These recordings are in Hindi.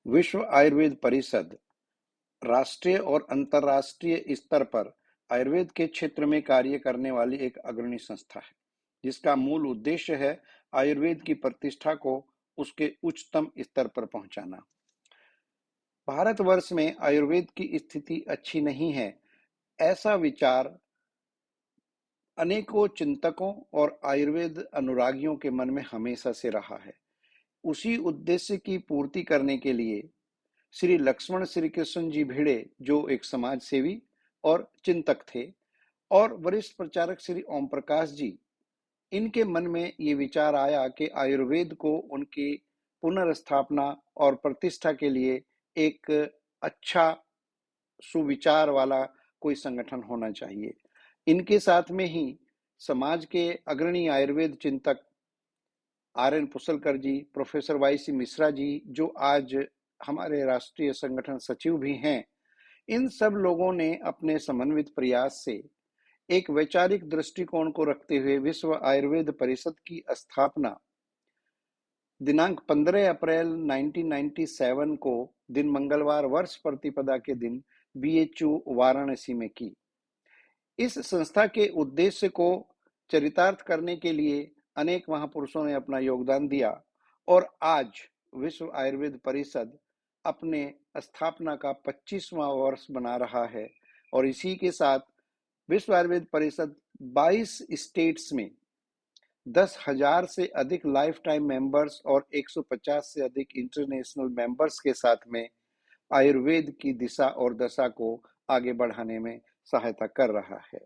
विश्व आयुर्वेद परिषद राष्ट्रीय और अंतर्राष्ट्रीय स्तर पर आयुर्वेद के क्षेत्र में कार्य करने वाली एक अग्रणी संस्था है, जिसका मूल उद्देश्य है आयुर्वेद की प्रतिष्ठा को उसके उच्चतम स्तर पर पहुंचाना। भारतवर्ष में आयुर्वेद की स्थिति अच्छी नहीं है, ऐसा विचार अनेकों चिंतकों और आयुर्वेद अनुरागियों के मन में हमेशा से रहा है। उसी उद्देश्य की पूर्ति करने के लिए श्री लक्ष्मण श्री कृष्ण जी भिड़े, जो एक समाज सेवी और चिंतक थे, और वरिष्ठ प्रचारक श्री ओम प्रकाश जी, इनके मन में ये विचार आया कि आयुर्वेद को उनकी पुनर्स्थापना और प्रतिष्ठा के लिए एक अच्छा सुविचार वाला कोई संगठन होना चाहिए। इनके साथ में ही समाज के अग्रणी आयुर्वेद चिंतक आर.एन. पुसलकर जी, प्रोफेसर वाई.सी. मिश्रा जी, जो आज हमारे राष्ट्रीय संगठन सचिव भी हैं, इन सब लोगों ने अपने समन्वित प्रयास से एक वैचारिक दृष्टिकोण को रखते हुए विश्व आयुर्वेद परिषद की स्थापना दिनांक 15 अप्रैल 1997 को दिन मंगलवार वर्ष प्रतिपदा के दिन बीएचयू वाराणसी में की। इस संस्था के उद्देश्य को चरितार्थ करने के लिए अनेक महापुरुषों ने अपना योगदान दिया और आज विश्व आयुर्वेद परिषद अपने स्थापना का 25वां वर्ष बना रहा है। और इसी के साथ विश्व आयुर्वेद परिषद 22 स्टेट्स में 10,000 से अधिक लाइफ टाइम मेंबर्स और 150 से अधिक इंटरनेशनल मेंबर्स के साथ में आयुर्वेद की दिशा और दशा को आगे बढ़ाने में सहायता कर रहा है।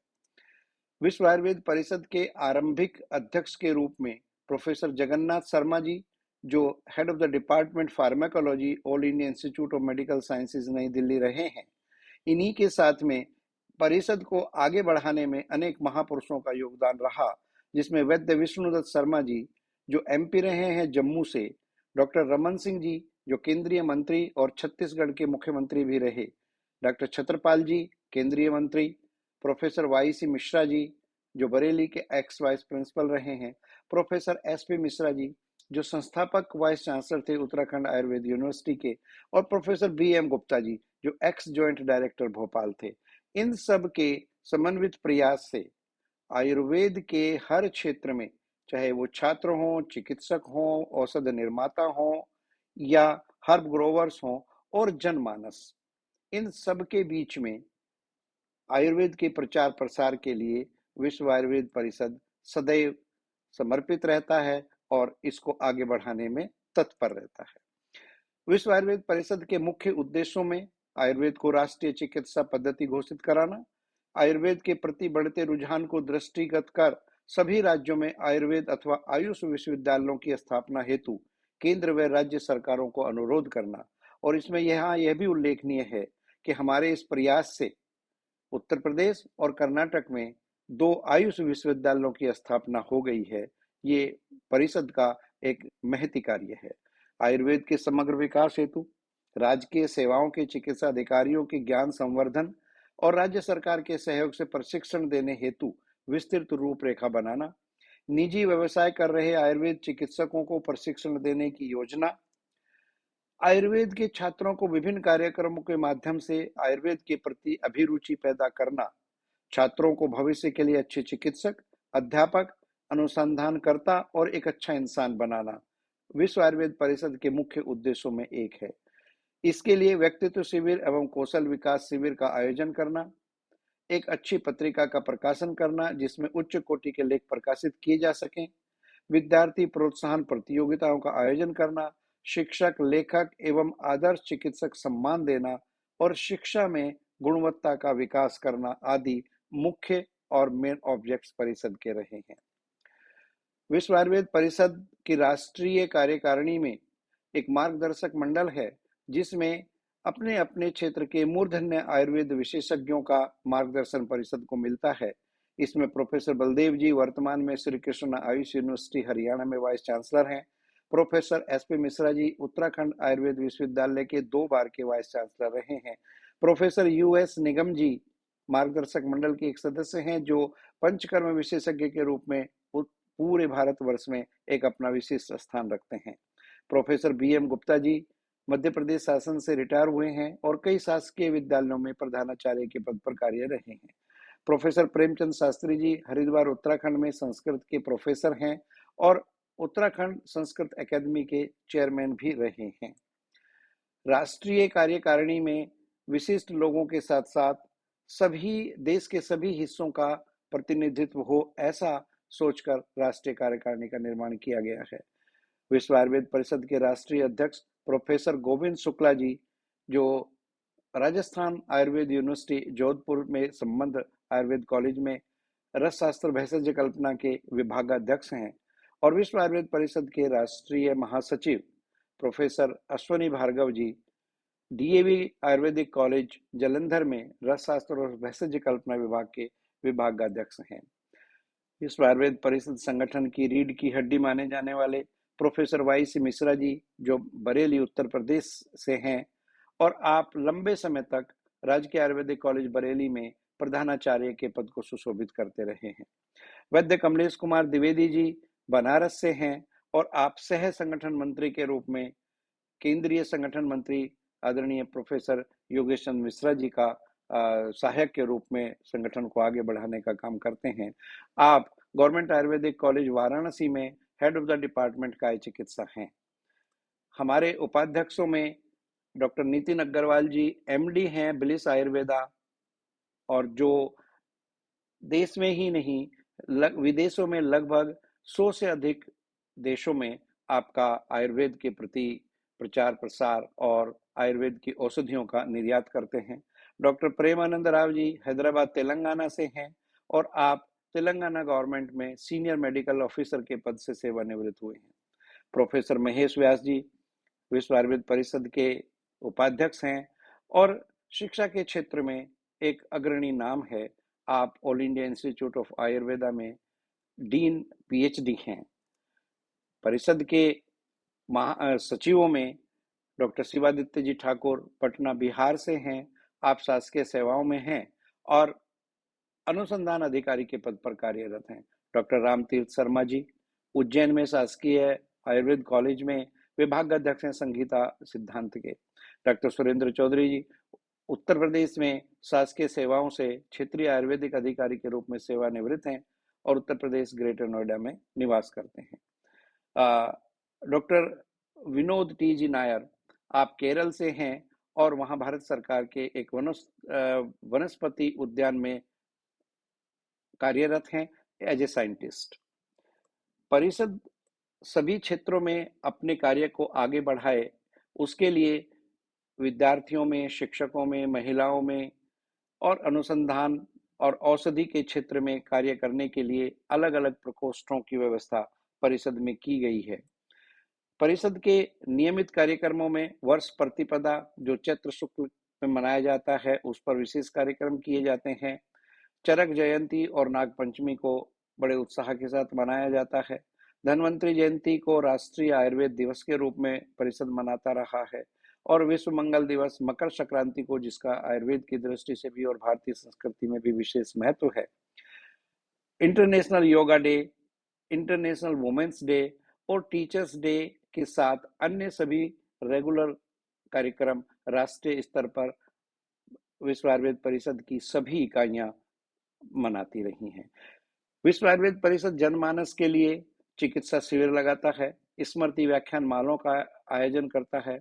विश्व आयुर्वेद परिषद के आरंभिक अध्यक्ष के रूप में प्रोफेसर जगन्नाथ शर्मा जी, जो head of the department pharmacology, all India institute of medical sciences, नई दिल्ली रहे हैं। इन्हीं के साथ में परिषद को आगे बढ़ाने में अनेक महापुरुषों का योगदान रहा, जिसमें वैद्य विष्णुदत्त शर्मा जी, जो एमपी रहे हैं जम्मू से, डॉक्टर रमन सिंह जी, जो केंद्रीय मंत्री और छत्तीसगढ़ के मुख्यमंत्री भी रहे, डॉक्टर छत्रपाल जी, केंद्रीय मंत्री, प्रोफेसर वाई.सी. मिश्रा जी, जो बरेली के एक्स वाइस प्रिंसिपल रहे हैं, प्रोफेसर एस.पी. मिश्रा जी, जो संस्थापक वाइस चांसलर थे उत्तराखंड आयुर्वेद यूनिवर्सिटी के, और प्रोफेसर बी.एम. गुप्ता जी, जो एक्स जॉइंट डायरेक्टर भोपाल थे। इन सब के समन्वित प्रयास से आयुर्वेद के हर क्षेत्र में, चाहे वो छात्र हों, चिकित्सक हों, औषध निर्माता हों या हर्ब ग्रोवर्स हों और जनमानस, इन सब के बीच में आयुर्वेद के प्रचार प्रसार के लिए विश्व आयुर्वेद परिषद सदैव समर्पित रहता है और इसको आगे बढ़ाने में तत्पर रहता है। विश्व आयुर्वेद परिषद के मुख्य उद्देश्यों में आयुर्वेद को राष्ट्रीय चिकित्सा पद्धति घोषित कराना, आयुर्वेद के प्रति बढ़ते रुझान को दृष्टिगत कर सभी राज्यों में आयुर्वेद अथवा आयुष विश्वविद्यालयों की स्थापना हेतु केंद्र व राज्य सरकारों को अनुरोध करना। और इसमें यहाँ यह भी उल्लेखनीय है कि हमारे इस प्रयास से उत्तर प्रदेश और कर्नाटक में 2 आयुष विश्वविद्यालयों की स्थापना हो गई है। ये परिषद का एक महती कार्य है। आयुर्वेद के समग्र विकास हेतु राजकीय सेवाओं के चिकित्सा अधिकारियों के ज्ञान संवर्धन और राज्य सरकार के सहयोग से प्रशिक्षण देने हेतु विस्तृत रूपरेखा बनाना, निजी व्यवसाय कर रहे आयुर्वेद चिकित्सकों को प्रशिक्षण देने की योजना, आयुर्वेद के छात्रों को विभिन्न कार्यक्रमों के माध्यम से आयुर्वेद के प्रति अभिरुचि पैदा करना, छात्रों को भविष्य के लिए अच्छे चिकित्सक, अध्यापक, अनुसंधानकर्ता और एक अच्छा इंसान बनाना विश्व आयुर्वेद परिषद के मुख्य उद्देश्यों में एक है। इसके लिए व्यक्तित्व शिविर एवं कौशल विकास शिविर का आयोजन करना, एक अच्छी पत्रिका का प्रकाशन करना जिसमें उच्च कोटि के लेख प्रकाशित किए जा सकें, विद्यार्थी प्रोत्साहन प्रतियोगिताओं का आयोजन करना, शिक्षक, लेखक एवं आदर्श चिकित्सक सम्मान देना और शिक्षा में गुणवत्ता का विकास करना आदि मुख्य और मेन ऑब्जेक्ट्स परिषद के रहे हैं। विश्व आयुर्वेद परिषद की राष्ट्रीय कार्यकारिणी में एक मार्गदर्शक मंडल है, जिसमें अपने अपने क्षेत्र के मूर्धन्य आयुर्वेद विशेषज्ञों का मार्गदर्शन परिषद को मिलता है। इसमें प्रोफेसर बलदेव जी वर्तमान में श्री कृष्ण आयुष यूनिवर्सिटी हरियाणा में वाइस चांसलर हैं। Professor S P. मिश्रा जी उत्तराखंड आयुर्वेद विश्वविद्यालय के 2 बार के वाइस चांसलर रहे हैं। Professor US. निगम जी मार्गदर्शक मंडल के एक सदस्य हैं, जो पंचकर्म विशेषज्ञ के रूप में पूरे भारतवर्ष में एक अपना विशिष्ट स्थान रखते हैं। Professor B M. गुप्ता जी मध्य प्रदेश शासन से रिटायर हुए हैं और कई शासकीय विद्यालयों में प्रधानाचार्य के पद पर कार्य रहे हैं। प्रोफेसर प्रेमचंद शास्त्री जी हरिद्वार उत्तराखंड में संस्कृत के प्रोफेसर हैं और उत्तराखंड संस्कृत अकादमी के चेयरमैन भी रहे हैं। राष्ट्रीय कार्यकारिणी में विशिष्ट लोगों के साथ साथ सभी देश के सभी हिस्सों का प्रतिनिधित्व हो, ऐसा सोचकर राष्ट्रीय कार्यकारिणी का निर्माण किया गया है। विश्व आयुर्वेद परिषद के राष्ट्रीय अध्यक्ष प्रोफेसर गोविंद शुक्ला जी, जो राजस्थान आयुर्वेद यूनिवर्सिटी जोधपुर में संबंध आयुर्वेद कॉलेज में रसशास्त्र भेषज कल्पना के विभागाध्यक्ष हैं, और विश्व आयुर्वेद परिषद के राष्ट्रीय महासचिव प्रोफेसर अश्वनी भार्गव जी डीएवी आयुर्वेदिक कॉलेज जालंधर में रसशास्त्र और भेषज कल्पना विभाग के विभागाध्यक्ष हैं। विश्व आयुर्वेद परिषद संगठन की रीढ़ की हड्डी माने जाने वाले professor Y C Mishra ji, जो बरेली उत्तर प्रदेश से हैं, और आप लंबे समय तक राजकीय आयुर्वेदिक कॉलेज बरेली में प्रधानाचार्य के पद को सुशोभित करते रहे हैं। वैद्य कमलेश कुमार द्विवेदी जी बनारस से हैं और आप सह संगठन मंत्री के रूप में केंद्रीय संगठन मंत्री आदरणीय प्रोफेसर योगेश चंद्र मिश्रा जी का सहायक के रूप में संगठन को आगे बढ़ाने का काम करते हैं। आप गवर्नमेंट आयुर्वेदिक कॉलेज वाराणसी में हेड ऑफ द डिपार्टमेंट का चिकित्सा हैं। हमारे उपाध्यक्षों में डॉक्टर नितिन अग्रवाल जी एमडी हैं बिलिस आयुर्वेदा, और जो देश में ही नहीं विदेशों में लगभग 100 से अधिक देशों में आपका आयुर्वेद के प्रति प्रचार प्रसार और आयुर्वेद की औषधियों का निर्यात करते हैं। डॉक्टर प्रेमानंद राव जी हैदराबाद तेलंगाना से हैं और आप तेलंगाना गवर्नमेंट में सीनियर मेडिकल ऑफिसर के पद से सेवानिवृत्त हुए हैं। प्रोफेसर महेश व्यास जी विश्व आयुर्वेद परिषद के उपाध्यक्ष हैं और शिक्षा के क्षेत्र में एक अग्रणी नाम है। आप all India institute of Ayurveda में डीन पीएचडी हैं। परिषद के सचिवों में डॉक्टर शिवादित्य जी ठाकुर पटना बिहार से हैं। आप शासकीय सेवाओं में हैं और अनुसंधान अधिकारी के पद पर कार्यरत हैं। डॉक्टर रामतीर्थ शर्मा जी उज्जैन में शासकीय आयुर्वेद कॉलेज में विभागाध्यक्ष हैं संगीता सिद्धांत के। डॉक्टर सुरेंद्र चौधरी जी उत्तर प्रदेश में शासकीय सेवाओं से क्षेत्रीय आयुर्वेदिक अधिकारी के रूप में सेवानिवृत्त हैं और उत्तर प्रदेश ग्रेटर नोएडा में निवास करते हैं। Doctor Vinod T G Nair आप केरल से हैं और वहां भारत सरकार के एक वनस्पति उद्यान में कार्यरत हैं एज ए साइंटिस्ट। परिषद सभी क्षेत्रों में अपने कार्य को आगे बढ़ाए, उसके लिए विद्यार्थियों में, शिक्षकों में, महिलाओं में और अनुसंधान और औषधि के क्षेत्र में कार्य करने के लिए अलग अलग प्रकोष्ठों की व्यवस्था परिषद में की गई है। परिषद के नियमित कार्यक्रमों में वर्ष प्रतिपदा जो चैत्र शुक्ल में मनाया जाता है, उस पर विशेष कार्यक्रम किए जाते हैं। चरक जयंती और नाग पंचमी को बड़े उत्साह के साथ मनाया जाता है। धन्वंतरी जयंती को राष्ट्रीय आयुर्वेद दिवस के रूप में परिषद मनाता रहा है और विश्व मंगल दिवस मकर संक्रांति को, जिसका आयुर्वेद की दृष्टि से भी और भारतीय संस्कृति में भी विशेष महत्व है। International yoga day, international women's day और टीचर्स डे के साथ अन्य सभी रेगुलर कार्यक्रम राष्ट्रीय स्तर पर विश्व आयुर्वेद परिषद की सभी इकाइयां मनाती रही हैं। विश्व आयुर्वेद परिषद जनमानस के लिए चिकित्सा शिविर लगाता है, स्मृति व्याख्यान मालों का आयोजन करता है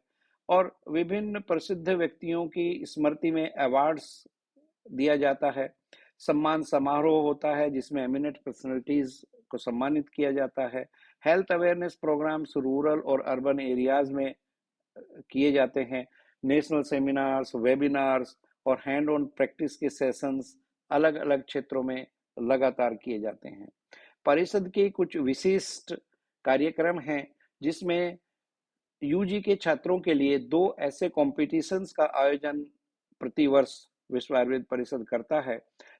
और विभिन्न प्रसिद्ध व्यक्तियों की स्मृति में अवार्ड्स दिया जाता है। सम्मान समारोह होता है जिसमें एमिनेंट पर्सनैलिटीज को सम्मानित किया जाता है। हेल्थ अवेयरनेस प्रोग्राम्स रूरल और अर्बन एरियाज में किए जाते हैं। नेशनल सेमिनार्स, वेबिनार्स और हैंड ऑन प्रैक्टिस के सेशंस अलग अलग क्षेत्रों में लगातार किए जाते हैं। परिषद के कुछ विशिष्ट कार्यक्रम हैं जिसमें यूजी के छात्रों के लिए 2 ऐसे कॉम्पिटिशन्स का आयोजन प्रतिवर्ष विश्व आयुर्वेद परिषद करता है,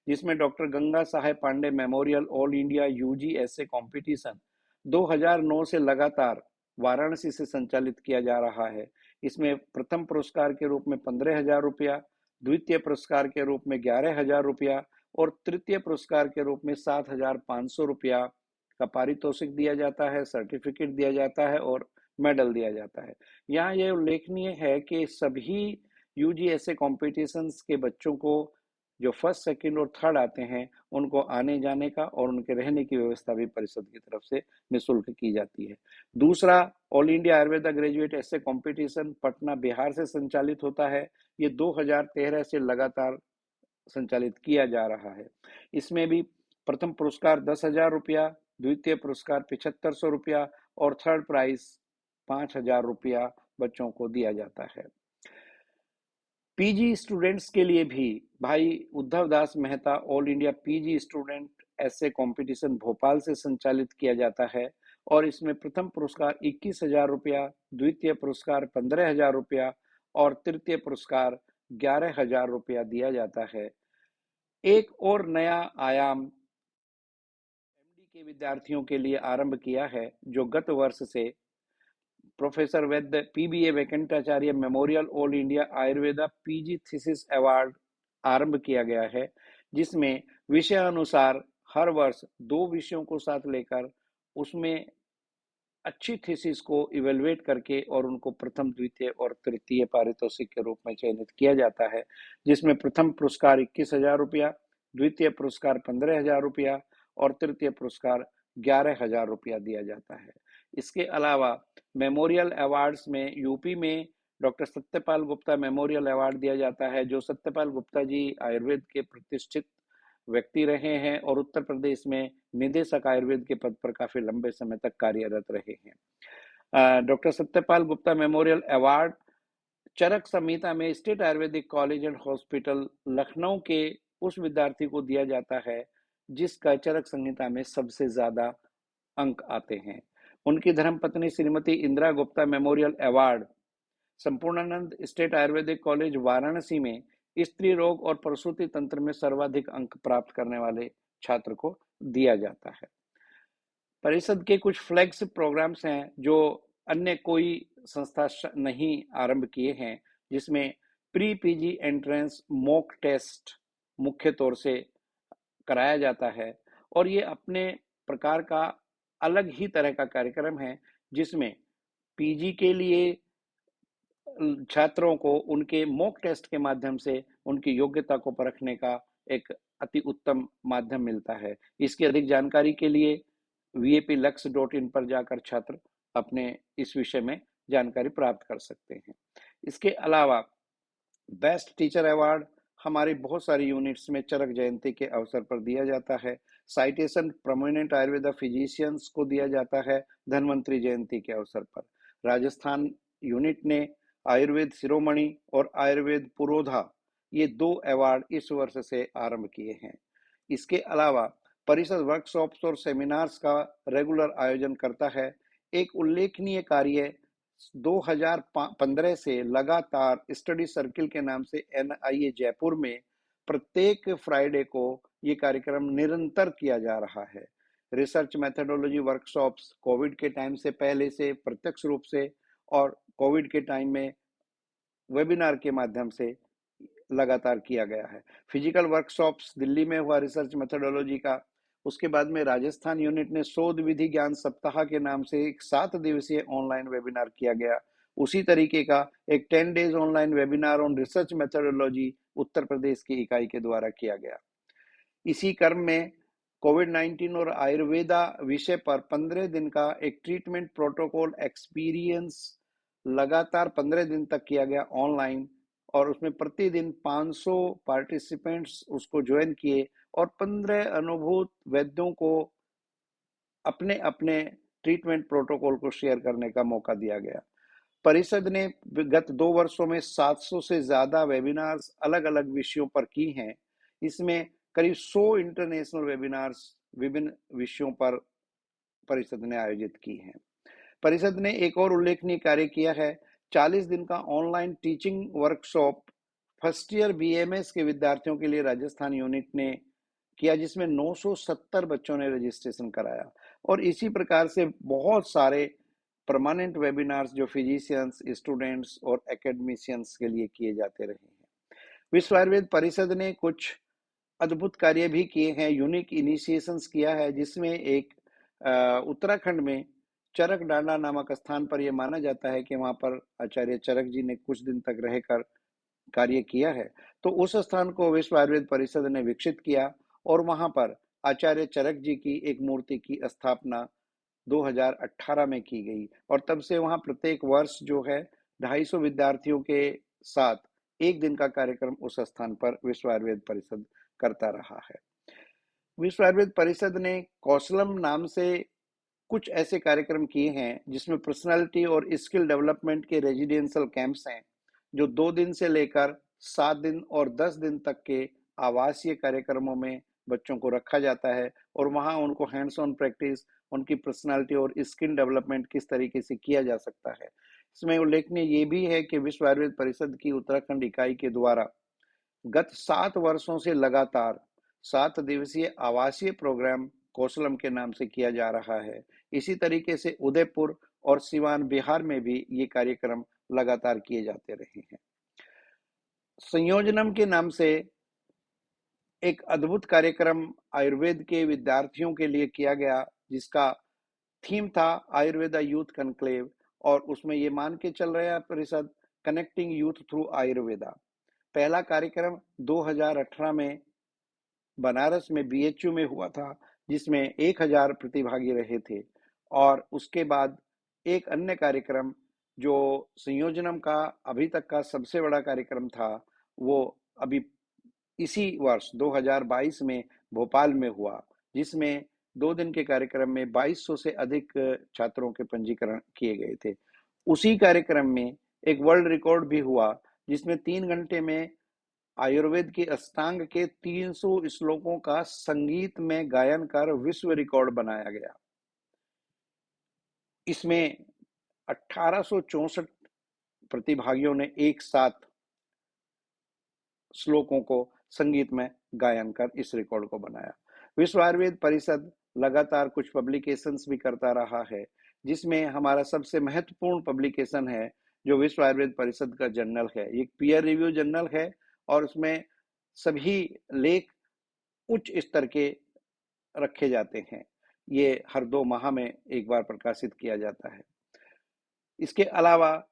जिसमें doctor Ganga Saheb Pandey memorial all India UG essay competition 2009 से लगातार वाराणसी से संचालित किया जा रहा है। इसमें प्रथम पुरस्कार के रूप में 15,000 रुपया, द्वितीय पुरस्कार के रूप में 11,000 रुपया और तृतीय पुरस्कार के रूप में 7,500 रुपया का पारितोषिक दिया जाता है, सर्टिफिकेट दिया जाता है और मेडल दिया जाता है। यहाँ यह उल्लेखनीय है कि सभी यूजीएसए कॉम्पिटिशन्स के बच्चों को जो फर्स्ट, सेकंड और थर्ड आते हैं उनको आने जाने का और उनके रहने की व्यवस्था भी परिषद की तरफ से निःशुल्क की जाती है। दूसरा, ऑल इंडिया आयुर्वेदा ग्रेजुएट ऐसे कंपटीशन पटना बिहार से संचालित होता है। ये 2013 से लगातार संचालित किया जा रहा है। इसमें भी प्रथम पुरस्कार 10,000 रुपया, द्वितीय पुरस्कार 7,500 रुपया और थर्ड प्राइज 5,000 रुपया बच्चों को दिया जाता है। पीजी स्टूडेंट्स के लिए भी Bhai Uddhav Das Mehta all India PG student essay competition Bhopal से संचालित किया जाता है और इसमें प्रथम पुरस्कार 21,000 रुपया, द्वितीय पुरस्कार 15,000 रुपया और तृतीय पुरस्कार 11,000 रुपया दिया जाता है। एक और नया आयाम एमडी के विद्यार्थियों के लिए आरंभ किया है, जो गत वर्ष से प्रोफेसर वैद्य PBA Venkatacharya memorial all India Ayurveda PG thesis award आरंभ किया गया है, जिसमें विषय अनुसार हर वर्ष 2 विषयों को साथ लेकर उसमें अच्छी थीसिस को इवेलुएट करके और उनको प्रथम, द्वितीय और तृतीय पारितोषिक के रूप में चयनित किया जाता है, जिसमें प्रथम पुरस्कार 21,000 रुपया, द्वितीय पुरस्कार 15,000 रुपया और तृतीय पुरस्कार 11,000 रुपया दिया जाता है। इसके अलावा मेमोरियल अवार्ड्स में यूपी में doctor Satyapal Gupta memorial award दिया जाता है, जो सत्यपाल गुप्ता जी आयुर्वेद के प्रतिष्ठित व्यक्ति रहे हैं और उत्तर प्रदेश में निदेशक आयुर्वेद के पद पर काफी लंबे समय तक कार्यरत रहे हैं। Doctor Satyapal Gupta memorial award Charak Samhita में state ayurvedic college and hospital Lucknow के उस विद्यार्थी को दिया जाता है जिसका चरक संहिता में सबसे ज्यादा अंक आते हैं। उनकी धर्मपत्नी Shrimati Indira Gupta memorial award Sampurnanand state ayurvedic college Varanasi में स्त्री रोग और प्रसूति तंत्र में सर्वाधिक अंक प्राप्त करने वाले छात्र को दिया जाता है। परिषद के कुछ फ्लैगशिप प्रोग्राम्स हैं जो अन्य कोई संस्था नहीं आरंभ किए हैं, जिसमें pre PG entrance mock test मुख्य तौर से कराया जाता है और ये अपने प्रकार का अलग ही तरह का कार्यक्रम है, जिसमें पीजी के लिए छात्रों को उनके मॉक टेस्ट के माध्यम से उनकी योग्यता को परखने का एक अति उत्तम माध्यम मिलता है। इसकी अधिक जानकारी के लिए vaplux.in पर जाकर छात्र अपने इस विषय में जानकारी प्राप्त कर सकते हैं। इसके अलावा बेस्ट टीचर अवार्ड हमारी बहुत सारी यूनिट्स में चरक जयंती के अवसर पर दिया जाता है। साइटेशन प्रोमिनेंट आयुर्वेदा फिजिशियंस को दिया जाता है धन्वंतरी जयंती के अवसर पर। राजस्थान यूनिट ने आयुर्वेद शिरोमणि और आयुर्वेद पुरोधा ये 2 अवार्ड इस वर्ष से आरंभ किए हैं। इसके अलावा परिषद वर्कशॉप्स और सेमिनार्स का रेगुलर आयोजन करता है। एक उल्लेखनीय कार्य 2015 से लगातार स्टडी सर्किल के नाम से एनआईए जयपुर में प्रत्येक फ्राइडे को ये कार्यक्रम निरंतर किया जा रहा है। रिसर्च मेथोडोलॉजी वर्कशॉप्स कोविड के टाइम से पहले से प्रत्यक्ष रूप से और कोविड के टाइम में वेबिनार के माध्यम से लगातार किया गया है। फिजिकल वर्कशॉप्स दिल्ली में हुआ रिसर्च मेथोडोलॉजी का। उसके बाद में राजस्थान यूनिट ने शोध विधि ज्ञान सप्ताह के नाम से एक 7 दिवसीय ऑनलाइन वेबिनार किया गया। उसी तरीके का एक 10 days online webinar on research methodology Uttar Pradesh की इकाई के द्वारा किया गया। इसी क्रम में कोविड-19 और आयुर्वेदा विषय पर 15 दिन का एक ट्रीटमेंट प्रोटोकॉल एक्सपीरियंस लगातार 15 दिन तक किया गया ऑनलाइन और उसमें प्रतिदिन 500 पार्टिसिपेंट्स उसको ज्वाइन किए और 15 अनुभूत वैद्यों को अपने अपने ट्रीटमेंट प्रोटोकॉल को शेयर करने का मौका दिया गया। परिषद ने गत 2 वर्षों में 700 से ज्यादा वेबिनार्स अलग अलग विषयों पर की हैं। इसमें करीब 100 इंटरनेशनल वेबिनार्स विभिन्न विषयों पर परिषद ने आयोजित की हैं। परिषद ने एक और उल्लेखनीय कार्य किया है। 40 दिन का online teaching workshop first year BMS के विद्यार्थियों के लिए राजस्थान यूनिट ने किया, जिसमें 970 बच्चों ने रजिस्ट्रेशन कराया और इसी प्रकार से बहुत सारे परमानेंट वेबिनार्स जो फिजिशियंस, स्टूडेंट्स और एकेडमिशियंस के लिए किए जाते रहे हैं। विश्व आयुर्वेद परिषद ने कुछ अद्भुत कार्य भी किए हैं, यूनिक इनिशिएशंस किया है, जिसमें एक उत्तराखंड में चरक डांडा नामक स्थान पर यह माना जाता है कि वहां पर आचार्य चरक जी ने कुछ दिन तक रहकर कार्य किया है। तो उस स्थान को विश्व आयुर्वेद परिषद ने विकसित किया और वहां पर आचार्य चरक जी की एक मूर्ति की स्थापना 2018 में की गई और तब से वहां प्रत्येक वर्ष जो है 250 विद्यार्थियों के साथ एक दिन का कार्यक्रम उस स्थान पर विश्व आयुर्वेद परिषद करता रहा है। विश्व आयुर्वेद परिषद ने कौशलम नाम से कुछ ऐसे कार्यक्रम किए हैं जिसमें पर्सनालिटी और स्किल डेवलपमेंट के रेजिडेंशियल कैंप्स हैं जो 2 दिन से लेकर 7 दिन और 10 दिन तक के आवासीय कार्यक्रमों में बच्चों को रखा जाता है और वहां उनको हैंड्स ऑन प्रैक्टिस, उनकी पर्सनालिटी और स्किल डेवलपमेंट किस तरीके से किया जा सकता है। इसमें उल्लेखनीय ये भी है कि विश्व आयुर्वेद परिषद की उत्तराखंड इकाई के द्वारा गत 7 वर्षों से लगातार 7 दिवसीय आवासीय प्रोग्राम कौशलम के नाम से किया जा रहा है। इसी तरीके से उदयपुर और सिवान बिहार में भी ये कार्यक्रम लगातार किए जाते रहे हैं। संयोजनम के नाम से एक अद्भुत कार्यक्रम आयुर्वेद के विद्यार्थियों के लिए किया गया जिसका थीम था आयुर्वेदा यूथ कनक्लेव और उसमें ये मान के चल रहा है परिषद कनेक्टिंग यूथ थ्रू आयुर्वेदा। पहला कार्यक्रम 2018 में बनारस में बीएचयू में हुआ था जिसमें 1000 प्रतिभागी रहे थे और उसके बाद एक अन्य कार्यक्रम जो संयोजनम का अभी तक का सबसे बड़ा कार्यक्रम था वो अभी इसी वर्ष 2022 में भोपाल में हुआ जिसमें 2 दिन के कार्यक्रम में 2200 से अधिक छात्रों के पंजीकरण किए गए थे। उसी कार्यक्रम में एक वर्ल्ड रिकॉर्ड भी हुआ जिसमें 3 घंटे में आयुर्वेद के अष्टांग के 300 श्लोकों का संगीत में गायन कर विश्व रिकॉर्ड बनाया गया। इसमें 1864 प्रतिभागियों ने एक साथ श्लोकों को संगीत में गायन कर इस रिकॉर्ड को बनाया। विश्व आयुर्वेद परिषद लगातार कुछ पब्लिकेशंस भी करता रहा है जिसमें हमारा सबसे महत्वपूर्ण पब्लिकेशन है जो विश्व आयुर्वेद परिषद का जर्नल है। एक पीयर रिव्यू जर्नल है और उसमें सभी लेख उच्च स्तर के रखे जाते हैं। ये हर 2 माह में एक बार प्रकाशित किया जाता है। इसके अलावा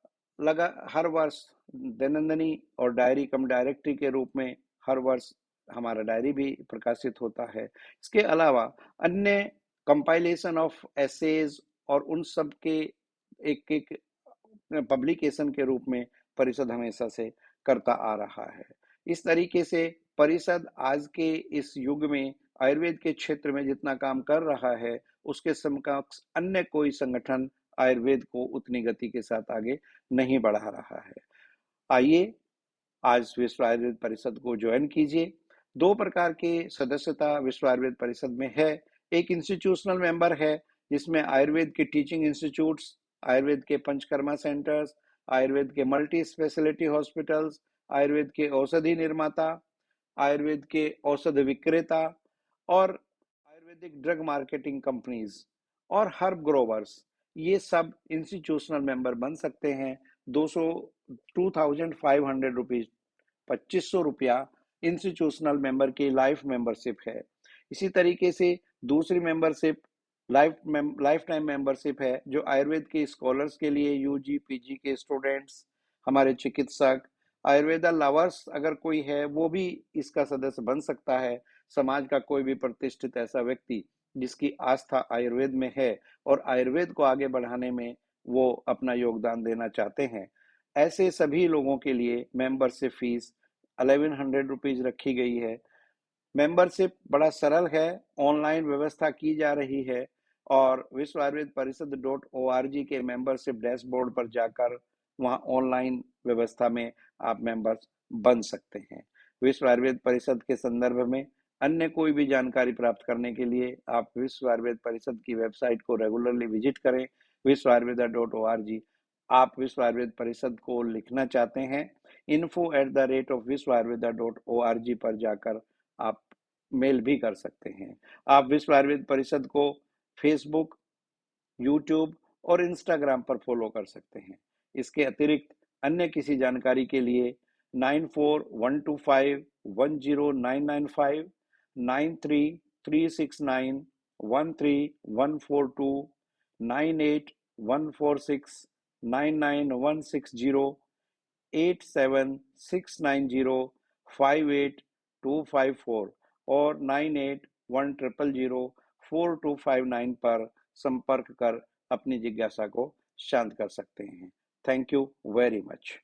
हर वर्ष दैनंदिनी और डायरी कम डायरेक्टरी के रूप में हर वर्ष हमारा डायरी भी प्रकाशित होता है। इसके अलावा अन्य कंपाइलेशन ऑफ एसेज और उन सब के एक एक पब्लिकेशन के रूप में परिषद हमेशा से करता आ रहा है। इस तरीके से परिषद आज के इस युग में आयुर्वेद के क्षेत्र में जितना काम कर रहा है उसके समकक्ष अन्य कोई संगठन आयुर्वेद को उतनी गति के साथ आगे नहीं बढ़ा रहा है। आइए आज विश्व आयुर्वेद परिषद को ज्वाइन कीजिए। 2 प्रकार के सदस्यता विश्व आयुर्वेद परिषद में है। एक इंस्टीट्यूशनल मेंबर है जिसमें आयुर्वेद के टीचिंग इंस्टीट्यूट्स, आयुर्वेद के पंचकर्मा सेंटर्स, आयुर्वेद के मल्टी स्पेशलिटी हॉस्पिटल्स, आयुर्वेद के औषधि निर्माता, आयुर्वेद के औषध विक्रेता और आयुर्वेदिक ड्रग मार्केटिंग कंपनीज और हर्ब ग्रोवर्स ये सब इंस्टीट्यूशनल मेंबर बन सकते हैं। 2500 रुपीज 2500 रुपया इंस्टीट्यूशनल मेंबर की लाइफ मेंबरशिप है। इसी तरीके से दूसरी मेंबरशिप लाइफ टाइम मेंबरशिप है जो आयुर्वेद के स्कॉलर्स के लिए, यूजी पीजी के स्टूडेंट्स, हमारे चिकित्सक, आयुर्वेदा लवर्स अगर कोई है वो भी इसका सदस्य बन सकता है। समाज का कोई भी प्रतिष्ठित ऐसा व्यक्ति जिसकी आस्था आयुर्वेद में है और आयुर्वेद को आगे बढ़ाने में वो अपना योगदान देना चाहते हैं, ऐसे सभी लोगों के लिए मेंबरशिप फीस 1100 रुपीज रखी गई है। मेंबरशिप बड़ा सरल है, ऑनलाइन व्यवस्था की जा रही है और विश्व आयुर्वेद परिषद .org के मेंबरशिप डैशबोर्ड पर जाकर वहां ऑनलाइन व्यवस्था में आप मेंबर्स बन सकते हैं। विश्व आयुर्वेद परिषद के संदर्भ में अन्य कोई भी जानकारी प्राप्त करने के लिए आप विश्व आयुर्वेद परिषद की वेबसाइट को रेगुलरली विजिट करें, विश्व .org। आप विश्व आयुर्वेद परिषद को लिखना चाहते हैं info@विश्व पर जाकर आप मेल भी कर सकते हैं। आप विश्व आयुर्वेद परिषद को फेसबुक, यूट्यूब और इंस्टाग्राम पर फॉलो कर सकते हैं। इसके अतिरिक्त अन्य किसी जानकारी के लिए 9412510995, 9336913142, 9814699160, 8769058254 और 9810004259 पर संपर्क कर अपनी जिज्ञासा को शांत कर सकते हैं। Thank you very much.